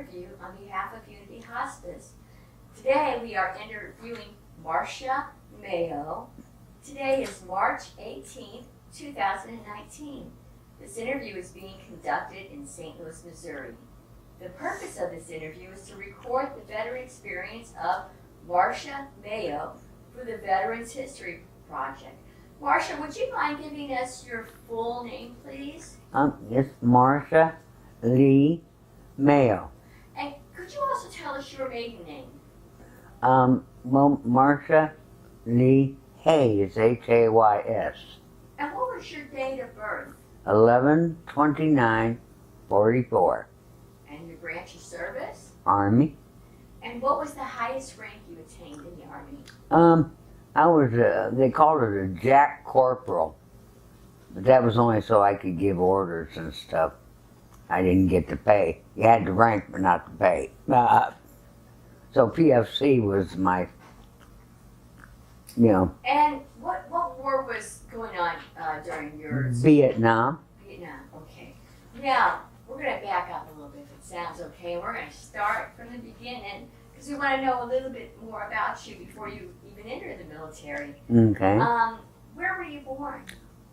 interview on behalf of Unity Hospice. Today we are interviewing Marsha Mayo. Today is March 18th, 2019. This interview is being conducted in St. Louis, Missouri. The purpose of this interview is to record the veteran experience of Marsha Mayo for the Veterans History Project. Marsha, would you mind giving us your full name, please? It's Marsha Lee Mayo. And could you also tell us your maiden name? Well, Marsha Lee Hayes, Hays. And what was your date of birth? 11/29/44. And your branch of service? Army. And what was the highest rank you attained in the Army? I was, they called it a Jack Corporal. But that was only so I could give orders and stuff. I didn't get the pay. You had the rank, but not the pay. So PFC was my, And what war was going on during your... Vietnam. Vietnam, okay. Now, we're going to back up a little bit, if it sounds okay. We're going to start from the beginning, because we want to know a little bit more about you before you even enter the military. Okay. Where were you born?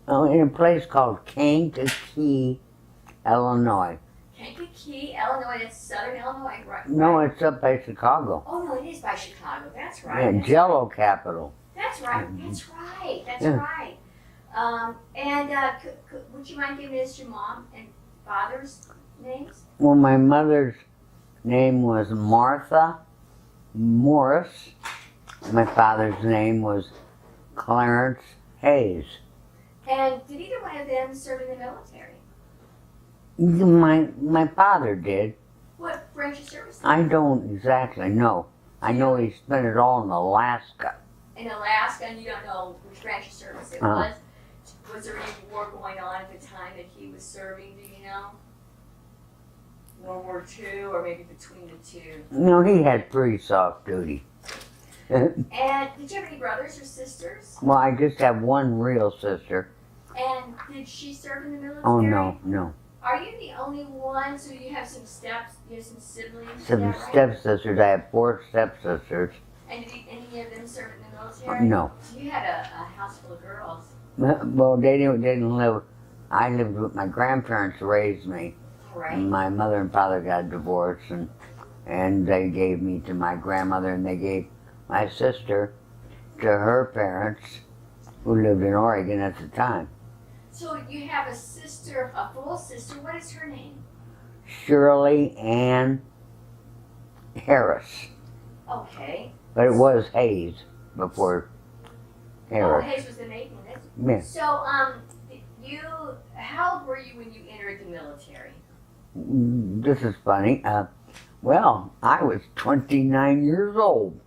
Oh, in a place called Kankakee, Illinois. Kankakee, Illinois. That's southern Illinois, right? No, it's up by Chicago. Oh, no, it is by Chicago. That's right. Yeah, That's Jello capital. That's right. That's right. That's Yeah. right. Would you mind giving us your mom and father's names? Well, my mother's name was Martha Morris. My father's name was Clarence Hayes. And did either one of them serve in the military? My father did. What branch of service? I don't exactly know. I know he spent it all in Alaska. In Alaska, and you don't know which branch of service it was? Was there any war going on at the time that he was serving, do you know? World War II, or maybe between the two? No, he had pretty soft duty. And did you have any brothers or sisters? Well, I just have one real sister. And did she serve in the military? Oh, no. Are you the only one? So you have some siblings? Some is that right? stepsisters. I have 4 stepsisters. And did any of them serve in the military? No. So you had a house full of girls. Well, they didn't live. I lived with my grandparents. Raised me. Right. My mother and father got divorced, and they gave me to my grandmother, and they gave my sister to her parents, who lived in Oregon at the time. So you have a sister, a full sister. What is her name? Shirley Ann Harris. Okay. But it was Hayes before Harris. Oh, Hayes was the maiden. Yeah. So, how old were you when you entered the military? This is funny. Well, I was 29 years old.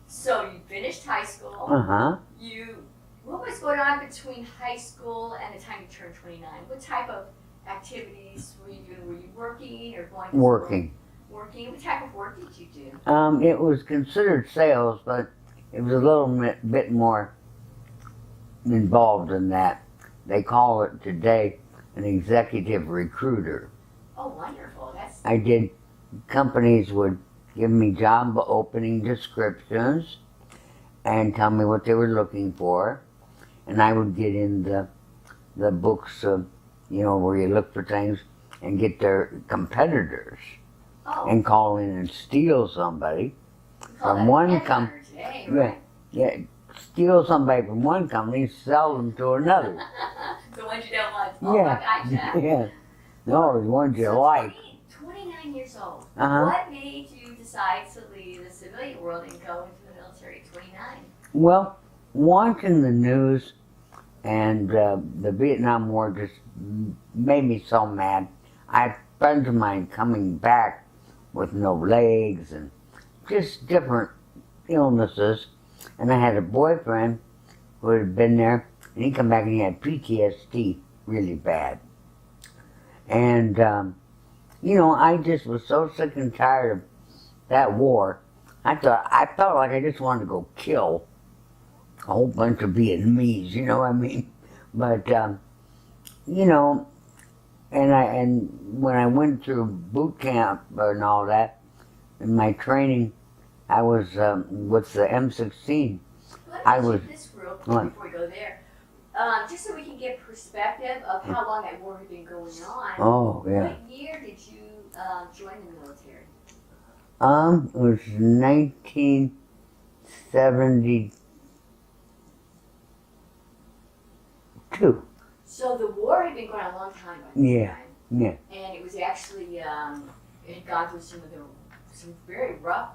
So you finished high school. Uh-huh. What was going on between high school and the time you turned 29? What type of activities were you doing? Were you working or going to Working. school? Working. What type of work did you do? It was considered sales, but it was a little bit more involved in that. They call it today an executive recruiter. Oh, wonderful. Companies would give me job opening descriptions and tell me what they were looking for. And I would get in the books of, where you look for things and get their competitors and call in and steal somebody from one company. Right? Yeah, steal somebody from one company, sell them to another. The ones you don't like. Oh, Yeah. gotcha. Yeah. No, the ones you So like. 29 years old. Uh-huh. What made you decide to leave the civilian world and go into the military at 29? Well, watching the news and the Vietnam War just made me so mad. I had friends of mine coming back with no legs and just different illnesses. And I had a boyfriend who had been there, and he come back and he had PTSD really bad. And, I just was so sick and tired of that war. I felt like I just wanted to go kill a whole bunch of Vietnamese, you know what I mean? But, and when I went through boot camp and all that, in my training, I was with the M16. Let I me was check this real quick what? before we go there. Just so we can get perspective of how long that war had been going on. Oh yeah. What year did you join the military? It was 1972. So the war had been going on a long time by this Yeah. time. Yeah. And it was actually, it had gone through some very rough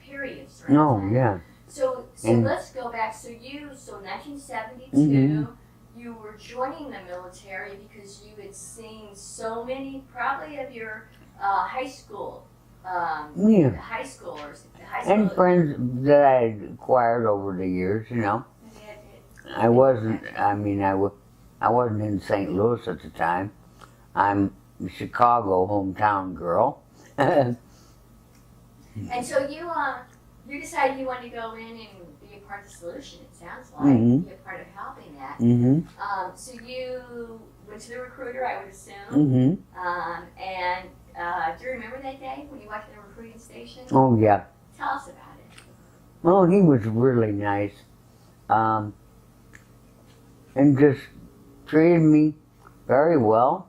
periods during Oh that time. yeah. So And- let's go back. So 1972, Mhm. you were joining the military because you had seen so many, probably of your high school, Yeah. high schoolers, And friends that I had acquired over the years, you know. I wasn't. I mean, I wasn't in St. Louis at the time. I'm a Chicago hometown girl. And so you decided you wanted to go in and be a part of the solution. It sounds like Mhm. be a part of helping that. Mhm. So you went to the recruiter, I would assume. Mhm. And do you remember that day when you went to the recruiting station? Oh yeah. Tell us about it. Well, he was really nice, and just treated me very well.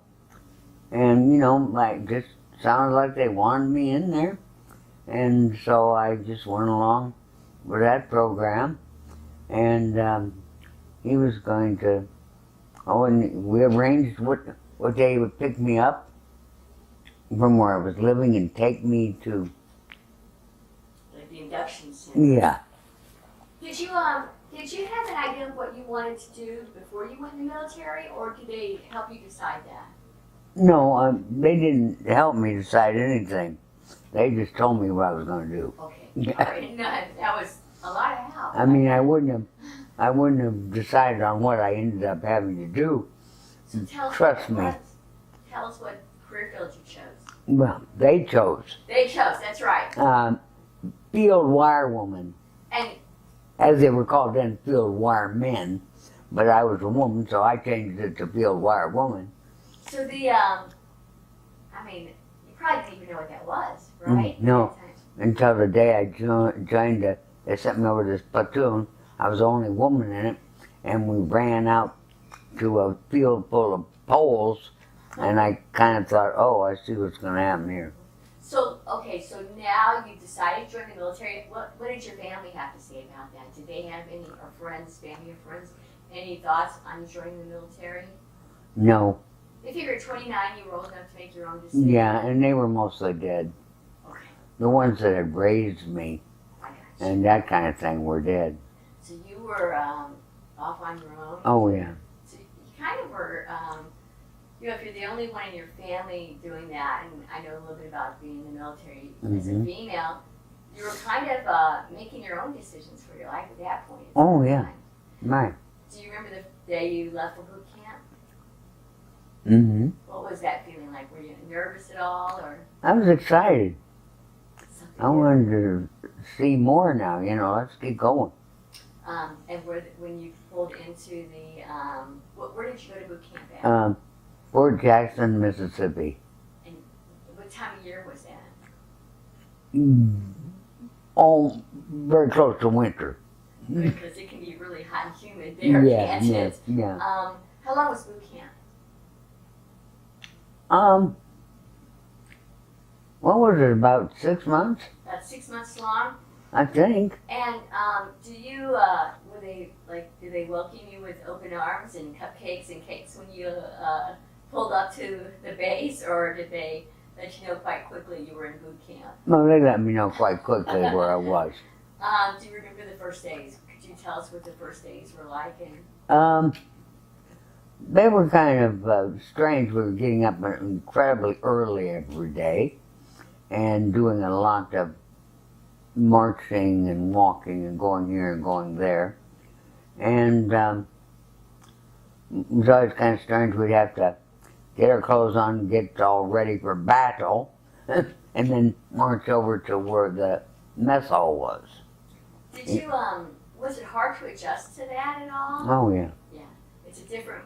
And you know, like just sounded like they wanted me in there, and so I just went along with that program. And he was going to. Oh, and we arranged what day he would pick me up from where I was living and take me to. Like the induction center. Yeah. Did you have an idea of what you wanted to do before you went in the military, or did they help you decide that? No, they didn't help me decide anything. They just told me what I was going to do. Okay. All right. No, that was a lot of help. I mean, I wouldn't have decided on what I ended up having to do. So Trust me. Tell us what career field you chose. Well, they chose They chose. That's right. field wire woman, And as they were called then, field wire men. But I was a woman, so I changed it to field wire woman. so I mean, you probably didn't even know what that was, right? No. Until the day I joined, they sent me over to this platoon. I was the only woman in it, and we ran out to a field full of poles, and I kind of thought, oh, I see what's going to happen here. So, okay, so now you decided to join the military. What did your family have to say about that? Did they have any, or friends, family or friends, any thoughts on joining the military? No. If you were 29, you were old enough to make your own decision. Yeah, and they were mostly dead. Okay, The ones that had raised me I got you. and that kind of thing were dead. So you were off on your own. Oh, yeah. So you kind of were, if you're the only one in your family doing that, and I know a little bit about being in the military as a Mhm. female, you were kind of making your own decisions for your life at that point. Oh, yeah. Right. Do you remember the day you left for boot camp? Mm-hmm. What was that feeling like? Were you nervous at all, or I was excited. something? I wanted to see more now, you know, let's keep going. And when you pulled into the, where did you go to boot camp at? Fort Jackson, Mississippi. What time of year was that? Oh, very close to winter. Because it can be really hot and humid there, Yeah, can't yeah, it? yeah. How long was boot camp? What was it, about 6 months? About 6 months long. I think. And did they welcome you with open arms and cupcakes and cakes when you pulled up to the base, or did they let you know quite quickly you were in boot camp? Well, they let me know quite quickly where I was. Do you remember the first days? Could you tell us what the first days were like? And They were kind of strange. We were getting up incredibly early every day and doing a lot of marching and walking and going here and going there. And it was always kind of strange. We'd have to get our clothes on and get all ready for battle and then march over to where the mess hall was. did you was it hard to adjust to that at all? Oh, yeah. It's a different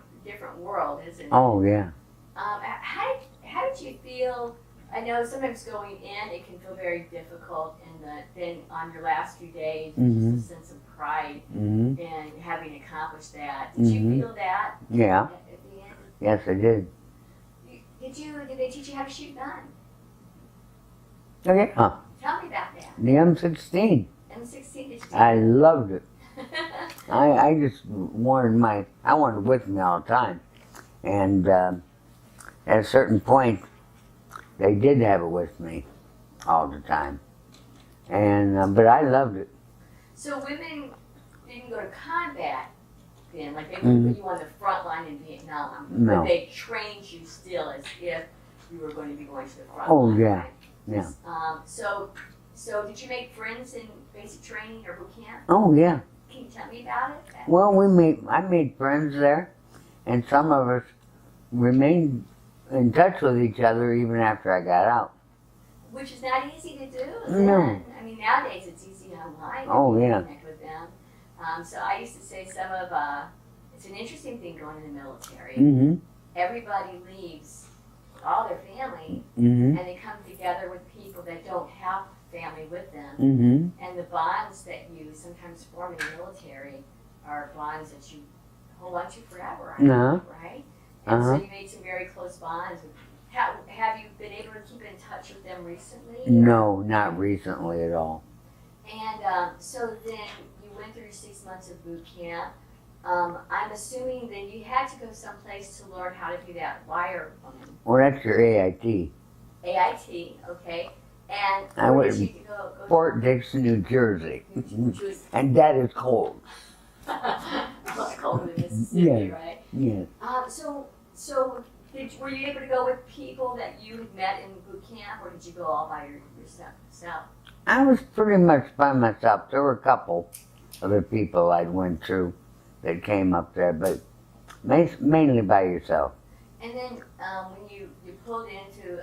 world, isn't it? Oh, yeah. How did you feel? I know sometimes going in it can feel very difficult, and then on your last few days, Mhm. just a sense of pride Mhm. in having accomplished that. Did you Mhm. feel that Yeah. at the end? Yes, I did. Did they teach you how to shoot gun? Okay. Huh. Tell me about that. The M16. M16, did you take I it? loved it. I just wanted I wanted it with me all the time. And at a certain point, they did have it with me all the time. And but I loved it. So women didn't go to combat then, like they Mhm. put you on the front line in Vietnam, No. but they trained you still as if you were going to be going to the front Oh, line, yeah. right? Yeah. So did you make friends in basic training or boot camp? Oh, yeah. Can you tell me about it? Well, I made friends there, and some of us remained in touch with each other even after I got out. Which is not easy to do. No. Then. I mean, nowadays it's easy online Oh, to yeah. connect with them. So I used to say it's an interesting thing going in the military. Mm-hmm. Everybody leaves all their family Mm-hmm. and they come together with people that don't have family with them. Mm-hmm. And the bonds that you sometimes form in the military are bonds that you hold on to forever, Uh-huh. right? And Uh-huh. so you made some very close bonds. Have you been able to keep in touch with them recently? No, not recently at all. And so then you went through 6 months of boot camp. I'm assuming then you had to go someplace to learn how to do that wire woman. Well, that's your AIT. AIT, okay. And I where went did you go? Fort Dixon, New Jersey. Which was And that is cold. much colder than Mississippi, Yeah. right? Yes. So were you able to go with people that you had met in boot camp, or did you go all by yourself? I was pretty much by myself. There were a couple other people I went through that came up there, but mainly by yourself. And then when you pulled into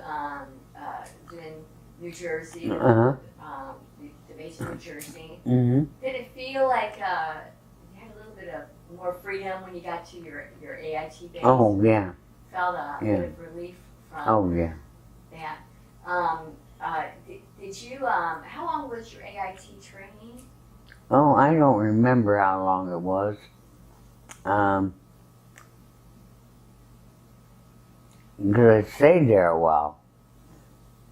then New Jersey, Uh-huh. the base in New Jersey, Mm-hmm. did it feel like you had a little bit of more freedom when you got to your AIT base? Oh, yeah. Felt a bit of relief from Oh, yeah. that. Did you, how long was your AIT training? Oh, I don't remember how long it was. Because I stayed there a while.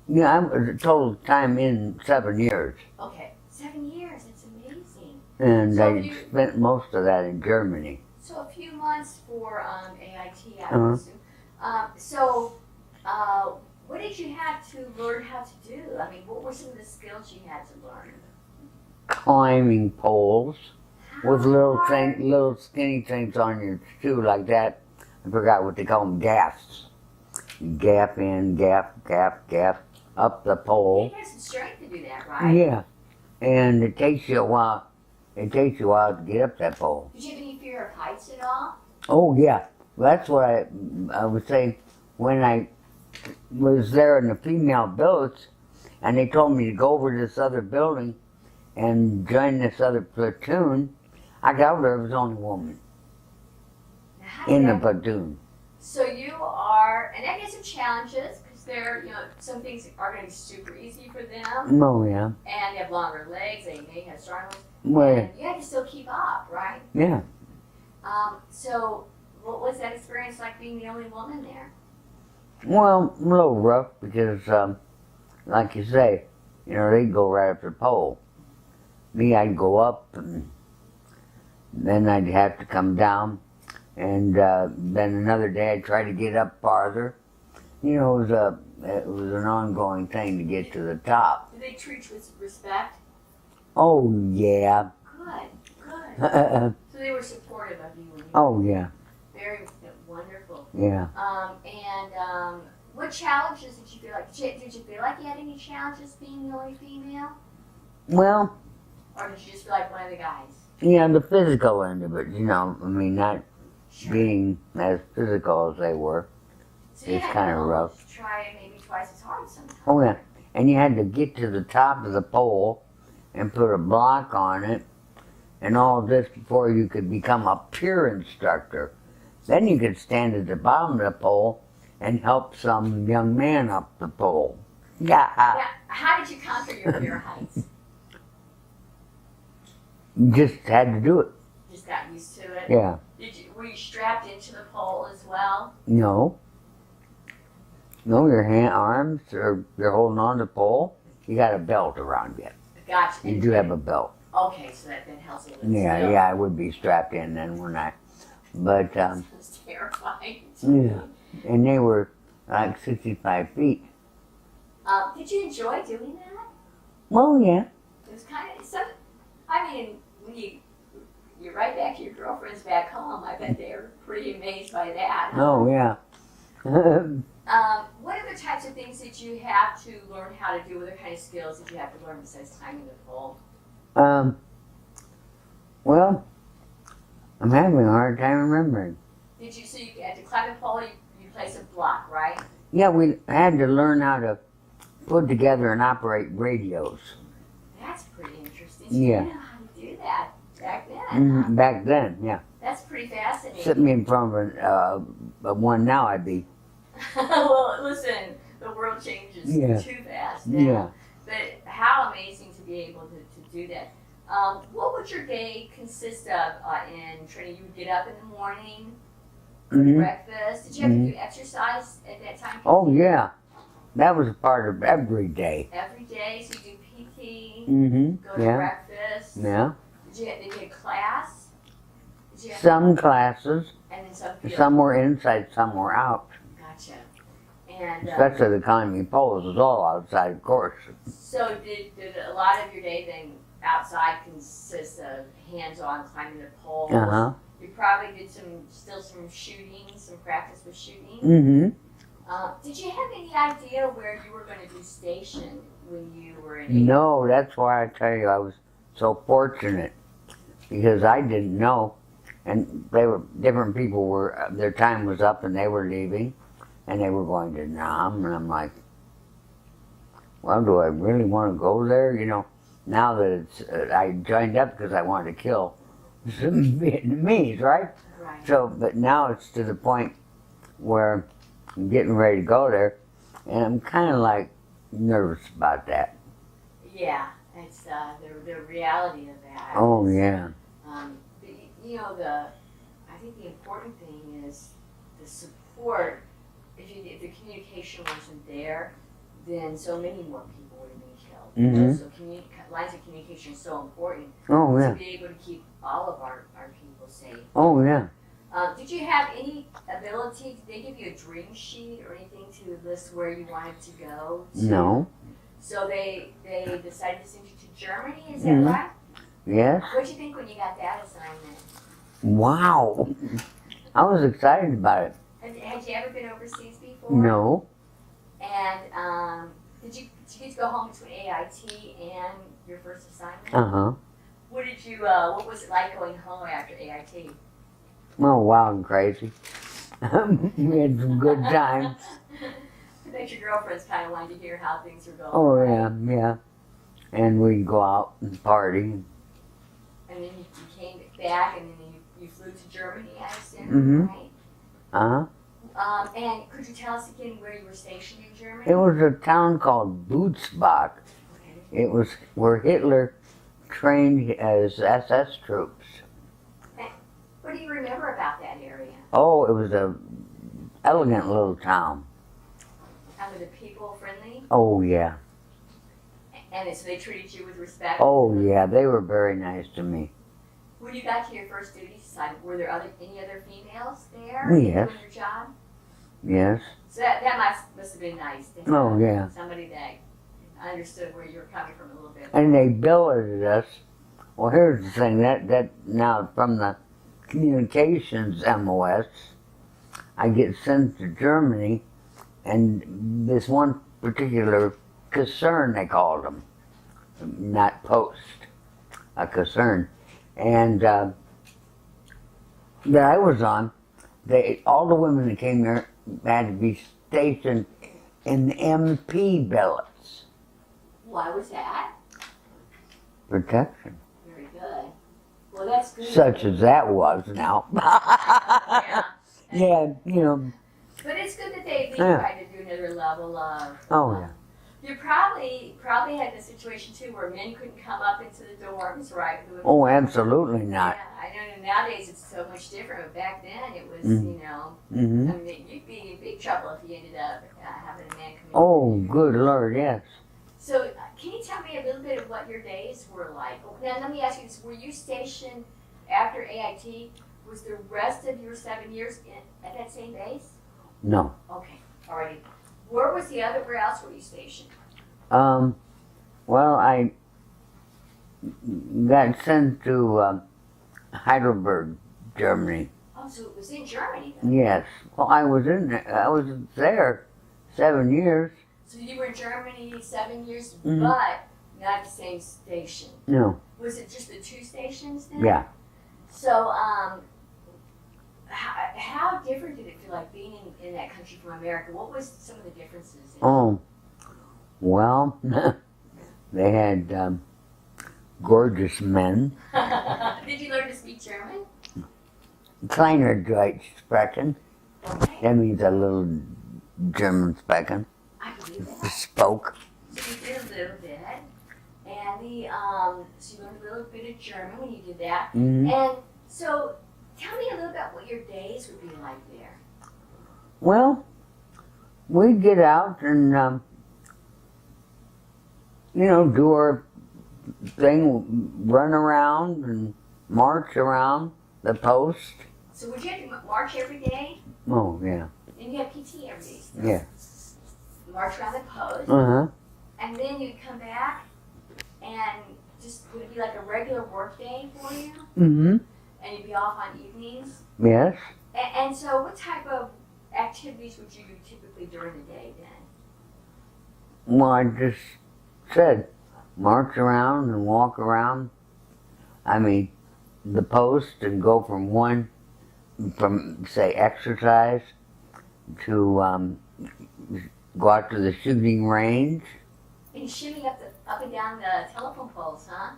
Yeah, I was a total time in 7 years. Okay, 7 years, that's amazing. And So I spent most of that in Germany. So a few months for AIT, I Uh-huh. would assume. What did you have to learn how to do? I mean, what were some of the skills you had to learn? Climbing poles with How hard? little skinny things on your shoe like that. I forgot what they call them, gaffs. You gap in, gap, up the You pole. had some strength to do that, right? Yeah. And it takes you a while. It takes you a while to get up that pole. Did you have any fear of heights at all? Oh, yeah. That's what I would say when I was there in the female billets, and they told me to go over to this other building and join this other platoon. I got over there, it was only a woman Now, how did in the that- platoon. So you are, and that gives some challenges because they're, some things are going to be super easy for them, Oh, yeah. and they have longer legs. They may have stronger legs. Well, And you had to still keep up, right? yeah. So what was that experience like being the only woman there? Well, a little rough because, like you say, they'd go right up the pole. Me, I'd go up, and then I'd have to come down, and then another day I'd try to get up farther. It was an ongoing thing to get to the top. Did they treat you with respect? Oh, yeah. Good. So they were supportive of you. When you Oh, yeah. Very wonderful. Yeah. What challenges did you feel like? Did you feel like you had any challenges being the only female? Well, Or did you just feel like one of the guys? yeah, the physical end of it, not Sure. being as physical as they were. So you it's had kinda to rough. try maybe twice as hard sometimes. Oh, yeah. And you had to get to the top of the pole and put a block on it and all this before you could become a peer instructor. Then you could stand at the bottom of the pole and help some young man up the pole. Yeah. Now, how did you conquer your fear of heights? Just had to do it. Just got used to it? Yeah. Were you strapped into the pole as well? No. No, your arms, or you're holding on to the pole. You got a belt around you. Gotcha. You do have a belt. Okay, so that then helps a little bit. Yeah, still. yeah, I would be strapped in then, wouldn't I? But, That's terrifying. yeah. And they were like 65 feet. Did you enjoy doing that? Well, yeah. It was kind of, I mean, when you're right back to your girlfriends back home, I bet they're pretty amazed by that. Huh? Oh, yeah. What other types of things did you have to learn how to do? What other kind of skills did you have to learn besides climbing the pole? Well, I'm having a hard time remembering. So you had to climb the pole, you place a block, right? Yeah, we had to learn how to put together and operate radios. That's pretty interesting. So Yeah. you didn't know how to do that back then. Huh? Back then, yeah. That's pretty fascinating. Sit me in front of one now, I'd be. Well, listen, the world changes Yeah. too fast now. Yeah. But how amazing to be able to do that. What would your day consist of in training? You would get up in the morning, breakfast. Did you have to do exercise at that time? Oh, yeah. That was a part of every day. Every day, so you do PT, go to Yeah. breakfast. Yeah. Did you get class? Did you have Some classes, and then some field? some were inside, some were out. Gotcha. And Especially the climbing poles was all outside, of course. so did a lot of your day then outside consist of hands-on climbing the poles? Uh-huh. You probably did some shooting, some practice with shooting. Mm-hmm. Did you have any idea where you were going to be stationed when you were in? No, that's why I tell you I was so fortunate, because I didn't know, and different people were, their time was up and they were leaving, and they were going to Nam, and I'm like, well, do I really want to go there? You know, now that it's, I joined up because I wanted to kill some Vietnamese, right? Right. So, but now it's to the point where I'm getting ready to go there, and I'm kind of like nervous about that. Yeah, it's the reality of that. Oh, yeah. You know, I think the important thing is the support. If the communication wasn't there, then so many more people would have been killed. Mm-hmm. So lines of communication is so important Oh, yeah. to be able to keep all of our people safe. Oh, yeah. Did you have any ability, did they give you a dream sheet or anything to list where you wanted to go to? No. So they decided to send you to Germany, is that right? Yes. What did you think when you got that assignment? Wow. I was excited about it. Had you ever been overseas before? No. And did you get to go home between AIT and your first assignment? Uh-huh. What was it like going home after AIT? Oh, wild and crazy. We had some good times. I bet your girlfriends kind of wanted to hear how things were going. Oh, right? yeah, yeah. And we'd go out and party. And then you came back and then you flew to Germany, I assume, Mhm. right? Uh-huh. And could you tell us again where you were stationed in Germany? It was a town called Butzbach. Okay. It was where Hitler trained as SS troops. What do you remember about that area? Oh, it was a elegant little town. And were the people friendly? Oh, yeah. And so they treated you with respect? Oh, yeah, they were very nice to me. When you got to your first duty assignment, were there any other females there Yes. doing your job? Yes. So that must have been nice to have Oh, yeah. somebody that understood where you were coming from a little bit. And they billeted us. Well, here's the thing, that now from the communications MOS, I get sent to Germany, and this one particular concern, they called them, not post, a concern, and that I was on, all the women that came there had to be stationed in MP billets. Why was that? Protection. Very good. Well, that's good. Such as that was now. Yeah. Yeah, you know, But it's good that they tried to do another level of. Oh, yeah. You probably had the situation too where men couldn't come up into the dorms, right? Oh, absolutely not. Yeah, I know nowadays it's so much different, but back then it was, you know, Mm-hmm. I mean, you'd be in big trouble if you ended up having a man come in. Oh, good Lord, yes. So, can you tell me a little bit of what your days were like? Now, let me ask you this: were you stationed after AIT? Was the rest of your 7 years at that same base? No. Okay, alrighty. Where else were you stationed? Well, I got sent to Heidelberg, Germany. Oh, so it was in Germany then? Yes. Well, I was there 7 years. So you were in Germany 7 years, Mhm. but not the same station. No. Was it just the two stations then? Yeah. So, how different did it feel like being in that country from America? What was some of the differences? Oh, well, they had gorgeous men. Did you learn to speak German? Kleiner Deutsch sprechen. Okay, That means a little German sprechen. I believe that. Spoke. So you did a little bit, and so you learned a little bit of German when you did that. Mhm. And so, tell me a little about what your days would be like there. Well, we'd get out and, do our thing, run around and march around the post. So would you have to march every day? Oh, yeah. And you had PT every day. So Yeah. march around the post, Uh-huh. and then you'd come back, and just would it be like a regular work day for you? Mm-hmm. And you'd be off on evenings? Yes. And so what type of activities would you do typically during the day then? Well, I just said, march around and walk around. I mean, the post and go from say, exercise to go out to the shooting range. And you shimmy up and down the telephone poles, huh?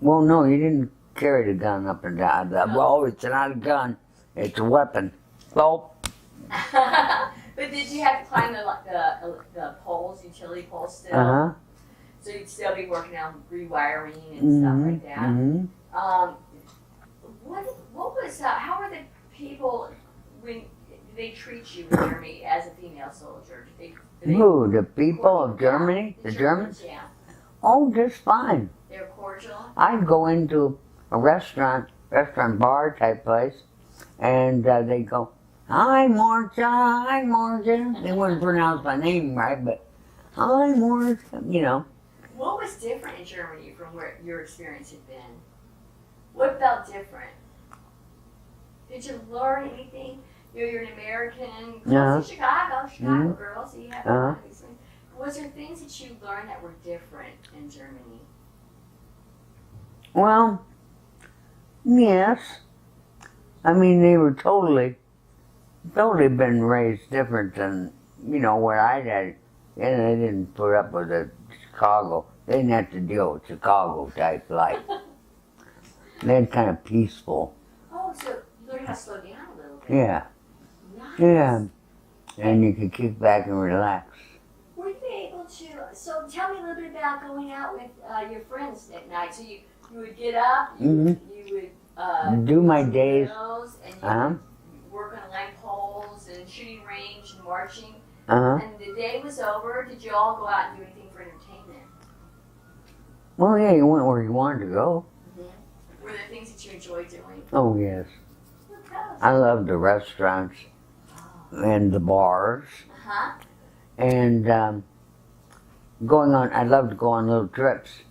Well, no, you didn't carry the gun up and down. Well, it's not a gun, it's a weapon. Well, But did you have to climb the poles, utility poles still? uh-huh. So you'd still be working on rewiring and stuff like that. Mm-hmm. How were the people when they treat you in Germany as a female soldier? Did they Who, the people of Germany? The Germans? Yeah. Oh, just fine. They were cordial? I'd go into a restaurant bar type place, and they'd go, "Hi, Marcia, hi, Marcia." They wouldn't pronounce my name right, but, "Hi, Marcia," What was different in Germany from where your experience had been? What felt different? Did you learn anything? You're an American, close to Chicago Mhm. girl, so you have Uh-huh. Was there things that you learned that were different in Germany? Well, yes. I mean, they were totally been raised different than, what I had. And they didn't put up with the Chicago. They didn't have to deal with Chicago type life. They're kind of peaceful. Oh, so you learned how to slow down a little bit. Yeah. Nice. Yeah. And you could kick back and relax. Were you able to, so tell me a little bit about going out with your friends at night. So you would get up, you would Do my days. drills, and you Uh-huh. would work on lamp poles and shooting range and marching. Uh-huh. And the day was over, did you all go out and do anything for entertainment? Well, yeah, you went where you wanted to go. Were there things that you enjoyed doing? Oh, yes. What else? I love the restaurants and the bars. Uh-huh. And I love to go on little trips.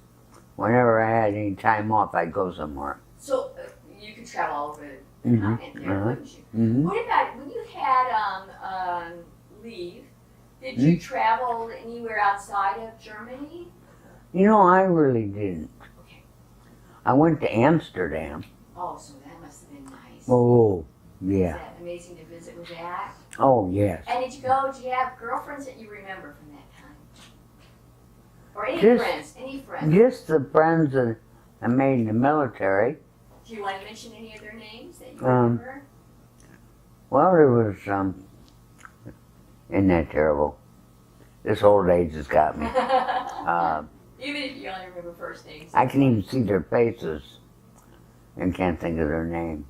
Whenever I had any time off, I'd go somewhere. So you could travel all over the Mhm. continent there, Uh-huh. wouldn't you? Mm-hmm. What about when you had leave? Did you travel anywhere outside of Germany? I really didn't. Okay. I went to Amsterdam. Oh, so that must have been nice. Oh, Was yeah. that amazing to visit with that? Oh, yes. And did you have girlfriends that you remember from that time? Or any Just- friends? Any friends? Just the friends that I made in the military. Do you want to mention any of their names that you Um, remember? Well, there was Isn't that terrible? This old age has got me. Even if you only remember first names. I can even see their faces and can't think of their name.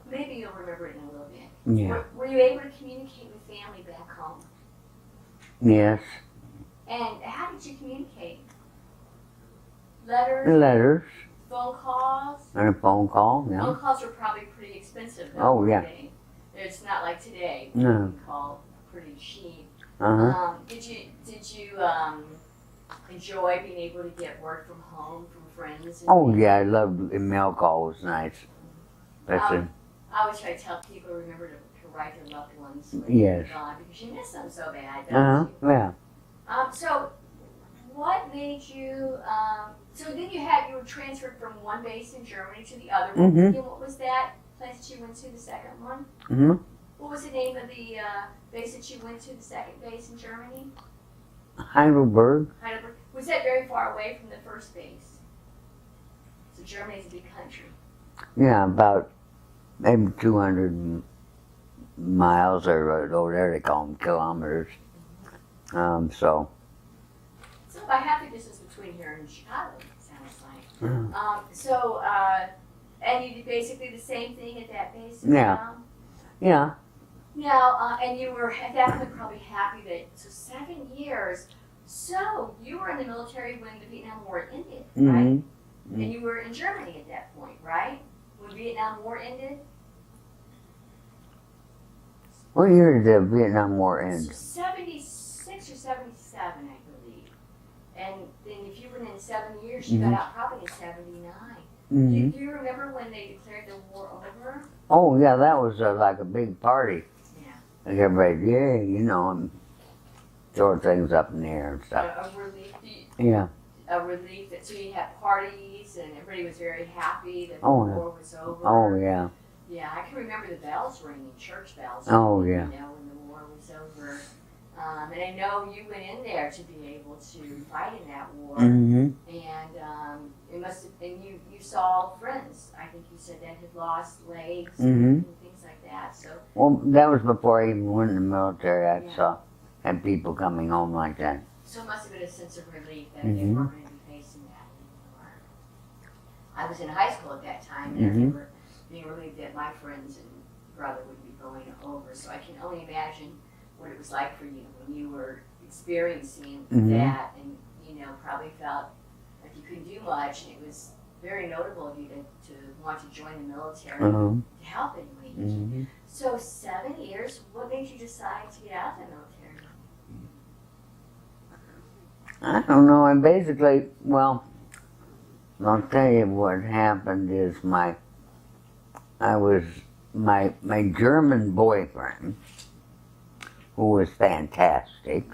Maybe you'll remember it in a little bit. Yeah. Were you able to communicate with family back home? Yes. And how did you communicate? Letters? Letters. Phone calls? And a phone call, yeah. Phone calls were probably pretty expensive though. Oh, yeah. It's not like today. No. You can call pretty cheap. Uh-huh. Did you enjoy being able to get word from home, from friends? Oh, yeah, I loved the mail call. Was nice. That's it. I always try to tell people to remember to write their loved ones when Yes. they're gone because you miss them so bad, don't you? Yeah. So what made you, so then you were transferred from one base in Germany to the other one. Mhm. And what was that place that you went to, the second one? Mm-hmm. What was the name of the base that you went to, the second base in Germany? Heidelberg. Heidelberg. Was that very far away from the first base? So Germany's a big country. Yeah, about maybe 200 miles or over there they call them kilometers. So. So about half the distance between here and Chicago, it sounds like. And you did basically the same thing at that base as Yeah. well? Yeah. Now, and you were at that point probably happy that, so 7 years. So you were in the military when the Vietnam War ended, right? Mm-hmm. And you were in Germany at that point, right? When the Vietnam War ended? What year did the Vietnam War So end? 76 or 77, I believe. And then if you were in 7 years, you got out probably in 79. Mm-hmm. Do you remember when they declared the war over? Oh, yeah, that was like a big party. Yeah. Like everybody, yeah, you know, and throwing things up in the air and stuff. A relief. Yeah. A relief that, so you had parties and everybody was very happy that the Oh, yeah. war was over. Oh, yeah. Yeah, I can remember the bells ringing, church bells. Oh, ringing, yeah. You know, when the war was over. And I know you went in there to be able to fight in that war. Mm-hmm. And it must have, and you saw friends. I think you said that had lost legs and things like that. So. Well, that was before I even went in the military. I Yeah. saw had people coming home like that. So it must have been a sense of relief that Mhm. they weren't going to be facing that anymore. I was in high school at that time, and I Mhm. remember being relieved that my friends and brother would be going over. So I can only imagine what it was like for you when you were experiencing Mhm. that, and probably felt like you couldn't do much, and it was very notable of you to want to join the military Uh-huh. to help in ways. Mm-hmm. So 7 years, what made you decide to get out of the military? I don't know. I basically, well, I'll tell you what happened is my German boyfriend, who was fantastic,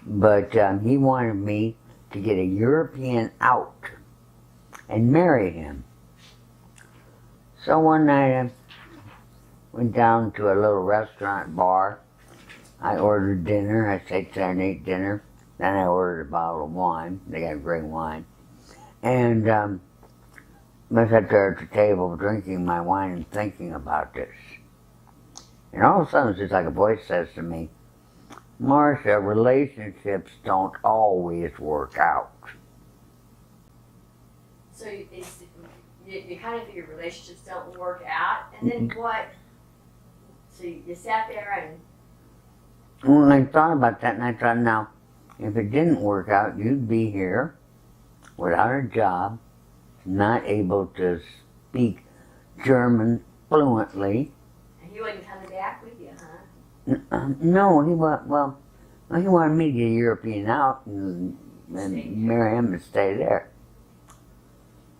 but he wanted me to get a European out and marry him. So one night I went down to a little restaurant bar. I ordered dinner. I sat there and ate dinner. Then I ordered a bottle of wine. They got great wine. And I sat there at the table drinking my wine and thinking about this. And all of a sudden, it's just like a voice says to me, Marcia, relationships don't always work out. So you kind of figure relationships don't work out, and then what? So you sat there and. Well, I thought about that, and I thought, now, if it didn't work out, you'd be here without a job, not able to speak German fluently. And he wasn't coming back with you, huh? No, he wanted me to get a European out and marry him and stay there.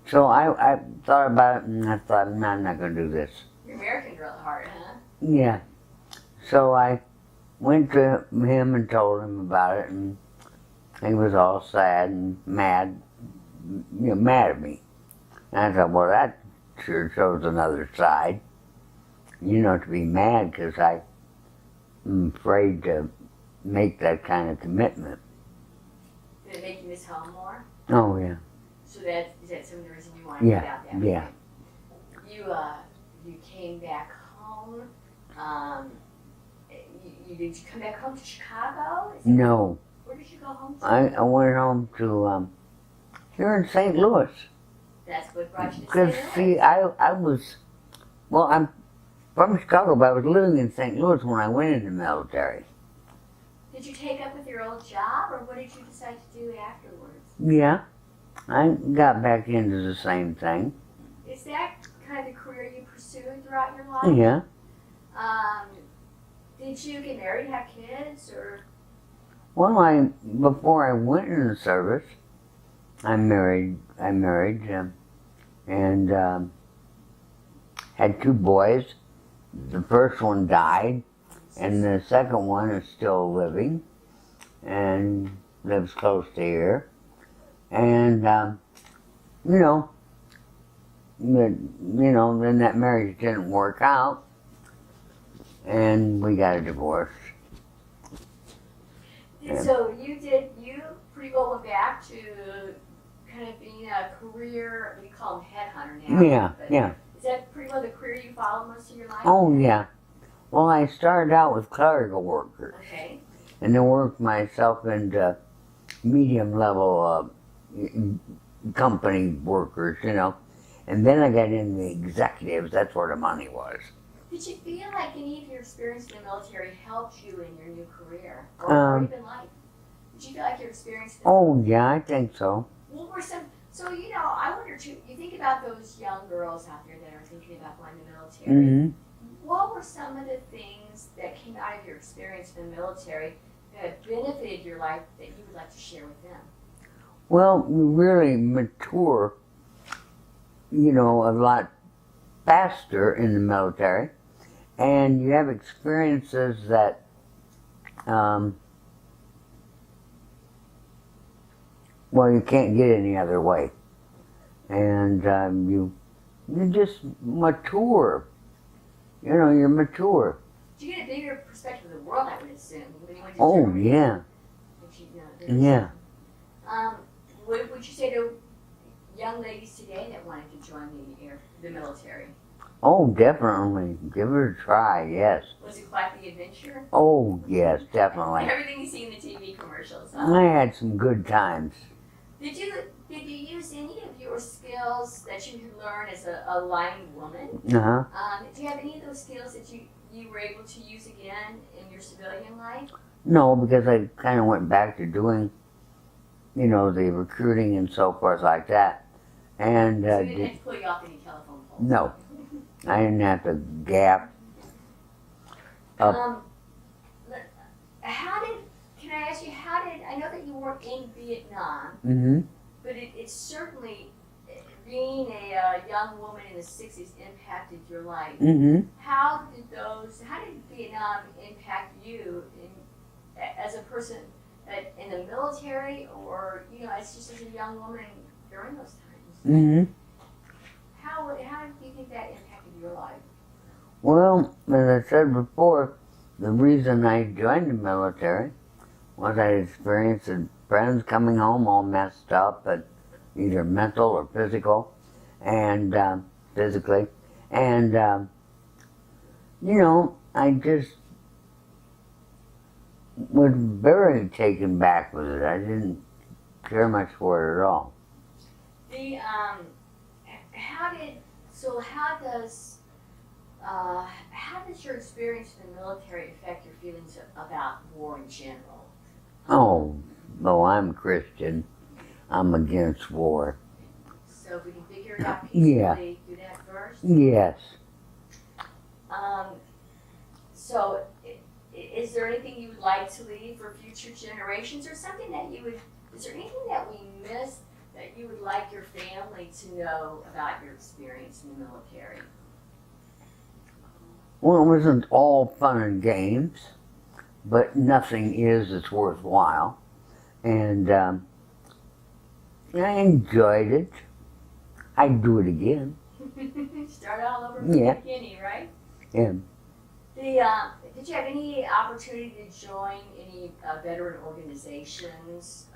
So I thought about it, and I thought, no, I'm not going to do this. You're American real hard, huh? Yeah. So I went to him and told him about it, and he was all sad and mad, mad at me. And I thought, well, that sure shows another side, to be mad because I'm afraid to make that kind of commitment. Did it make you miss home more? Oh, yeah. So is that some of the reason you wanted to get out that way? Yeah. You came back home. You did you come back home to Chicago? No. Where did you go home to? I went home to, here in St. Louis. That's what brought you to Because, St. see, Louis. I was, well, I'm from Chicago, but I was living in St. Louis when I went in the military. Did you take up with your old job, or what did you decide to do afterwards? Yeah, I got back into the same thing. Is that kind of the career you pursued throughout your life? Yeah. Did you get married, have kids, or? Well, before I went in the service, I married, and had 2 boys. The first one died, and the second one is still living, and lives close to here. And then that marriage didn't work out, and we got a divorce. So you pretty well went back to kind of being a career, we call them headhunter now. Yeah, yeah. Is that pretty well the career you followed most of your life? Oh, yeah. Well, I started out with clerical workers, Okay. and then worked myself into medium level company workers, and then I got into the executives. That's where the money was. Did you feel like any of your experience in the military helped you in your new career, or even life? Did you feel like your experience? Oh, yeah, I think so. What were some? So I wonder too. You think about those young girls out there that are thinking about going to the military. Mm-hmm. What were some of the things that came out of your experience in the military that benefited your life that you would like to share with them? Well, you really mature, a lot faster in the military, and you have experiences that, you can't get any other way. And you just mature. You're mature. Did you get a bigger perspective of the world, I would assume, when you went to Oh, Germany? yeah. Yeah. What would you say to young ladies today that wanted to join the military? Oh, definitely. Give it a try, yes. Was it quite the adventure? Oh, yes, definitely. Everything you see in the TV commercials. I had some good times. Did you use any of your skills that you had learned as a line woman? Uh-huh. Do you have any of those skills that you were able to use again in your civilian life? No, because I kind of went back to doing, the recruiting and so forth like that. And So you didn't have to pull you off any telephone poles? no, I didn't have to gap up. Can I ask you, I know that you weren't in Vietnam, Mm-hmm. but it certainly, being a young woman in the 60s impacted your life. Mm-hmm. How did Vietnam impact you as a person in the military, or as just as a young woman during those times? Mm-hmm. How do you think that impacted your life? Well, as I said before, the reason I joined the military was I experienced friends coming home all messed up, but either mental or physical, and physically, and I just was very taken back with it. I didn't care much for it at all. How does your experience in the military affect your feelings about war in general? Oh, I'm Christian. I'm against war. So if we can figure it out peacefully, do that first? Yes. So is there anything you would like to leave for future generations, or something that is there anything that we missed that you would like your family to know about your experience in the military? Well, it wasn't all fun and games, but nothing is that's worthwhile. And I enjoyed it. I'd do it again. Start all over from the beginning, right? Yeah. Did you have any opportunity to join any veteran organizations?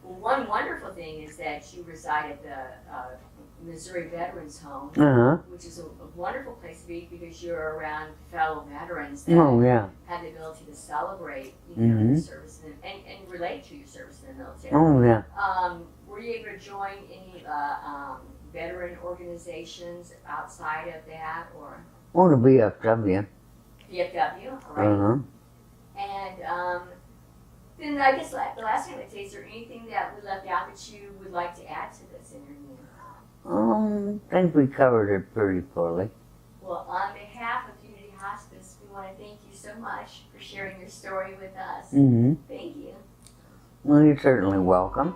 One wonderful thing is that you reside at the Missouri Veterans Home, Uh-huh. which is a wonderful place to be because you're around fellow veterans that Oh, yeah. have the ability to celebrate, Mhm. your service and relate to your service in the military. Oh, yeah. Were you able to join any veteran organizations outside of that, or Oh, the VFW. VFW? All right. Uh-huh. And then I guess the last thing I'd say, is there anything that we left out that you would like to add to this interview? I think we covered it pretty fully. Well, on behalf of Unity Hospice, we want to thank you so much for sharing your story with us. Mm-hmm. Thank you. Well, you're certainly welcome.